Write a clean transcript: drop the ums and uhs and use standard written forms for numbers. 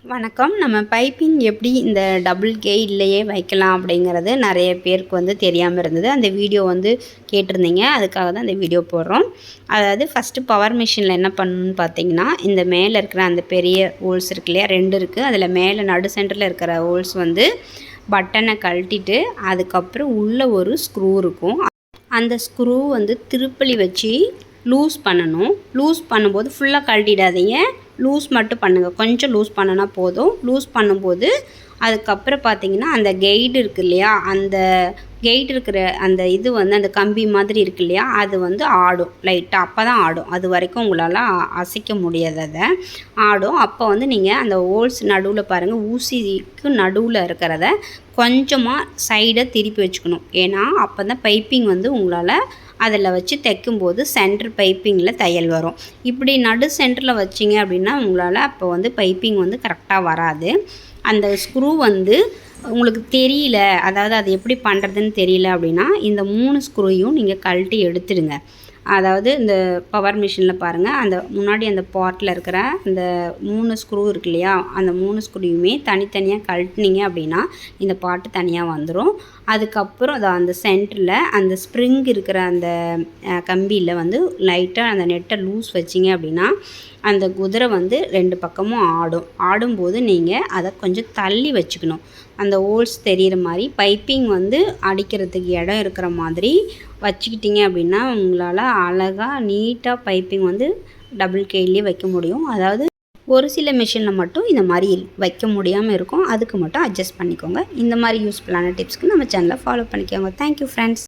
வணக்கம். நம்ம பைப்பிங் எப்படி இந்த டபுள் கெயிட்லேயே வைக்கலாம் அப்படிங்கிறது நிறைய பேருக்கு தெரியாமல் இருந்தது. அந்த வீடியோ கேட்டிருந்தீங்க. அதுக்காக தான் அந்த வீடியோ போடுறோம். அதாவது ஃபஸ்ட்டு பவர் மிஷினில் என்ன பண்ணணும்னு பார்த்தீங்கன்னா, இந்த மேலே இருக்கிற அந்த பெரிய ஹோல்ஸ் இருக்கு இல்லையா, 2 இருக்குது. அதில் மேலே நடு சென்டரில் இருக்கிற ஹோல்ஸ் பட்டனை கழட்டிட்டு, அதுக்கப்புறம் உள்ளே ஒரு ஸ்க்ரூ இருக்கும். அந்த ஸ்க்ரூ திருப்பலி வச்சு லூஸ் பண்ணணும். லூஸ் பண்ணும்போது ஃபுல்லாக கழட்டிடாதீங்க, லூஸ் மட்டும் பண்ணுங்கள். கொஞ்சம் லூஸ் பண்ணினா போதும். லூஸ் பண்ணும்போது அதுக்கப்புறம் பார்த்தீங்கன்னா, அந்த கெயிட் இருக்குது இல்லையா, அந்த கெயிட் இருக்கிற அந்த இது அந்த கம்பி மாதிரி இருக்குது இல்லையா, அது ஆடும் லைட்டாக. அப்போ தான் ஆடும். அது வரைக்கும் உங்களால் அசைக்க முடியாது. அதை ஆடும். அப்போ நீங்கள் அந்த ஹோல்ஸ் நடுவில் பாருங்கள், ஊசிக்கு நடுவில் இருக்கிறத கொஞ்சமாக சைடை திருப்பி வச்சுக்கணும். ஏன்னா அப்போ தான் பைப்பிங் உங்களால் அதில் வச்சு தைக்கும்போது சென்டர் பைப்பிங்கில் தையல் வரும். இப்படி நடு சென்டரில் வச்சிங்க அப்படின்னா உங்களால் அப்போ பைப்பிங் கரெக்டாக வராது. அந்த ஸ்க்ரூ உங்களுக்கு தெரியல, அதாவது அது எப்படி பண்ணுறதுன்னு தெரியல அப்படின்னா, இந்த 3 ஸ்க்ரூயும் நீங்கள் கழட்டி எடுத்துடுங்க. அதாவது இந்த பவர் மிஷினில் பாருங்கள், அந்த முன்னாடி அந்த பார்ட்டில் இருக்கிற அந்த 3 ஸ்க்ரூ இருக்கு இல்லையா, அந்த 3 ஸ்க்ரூயுமே தனித்தனியாக கழட்டினீங்க அப்படின்னா இந்த பார்ட்டு தனியாக வந்துடும். அதுக்கப்புறம் அந்த சென்டரில் அந்த ஸ்ப்ரிங் இருக்கிற அந்த கம்பியில் லைட்டாக அந்த நெட்டை லூஸ் வச்சிங்க அப்படின்னா அந்த குதிரை 2 பக்கமும் ஆடும். ஆடும்போது நீங்கள் அதை கொஞ்சம் தள்ளி வச்சுக்கணும். அந்த ஹோல்ஸ் தெரிகிற மாதிரி பைப்பிங் அடிக்கிறதுக்கு இடம் இருக்கிற மாதிரி வச்சுக்கிட்டிங்க அப்படின்னா உங்களால் அழகாக நீட்டாக பைப்பிங் டபுள் கெயிட்லேயே வைக்க முடியும். அதாவது ஒரு சில மிஷினில் மட்டும் இந்த மாதிரி வைக்க முடியாமல் இருக்கும். அதுக்கு மட்டும் அட்ஜஸ்ட் பண்ணிக்கோங்க. இந்த மாதிரி யூஸ்ஃபுல்லான டிப்ஸ்க்கு நம்ம சேனலை ஃபாலோ பண்ணிக்கோங்க. Thank you friends.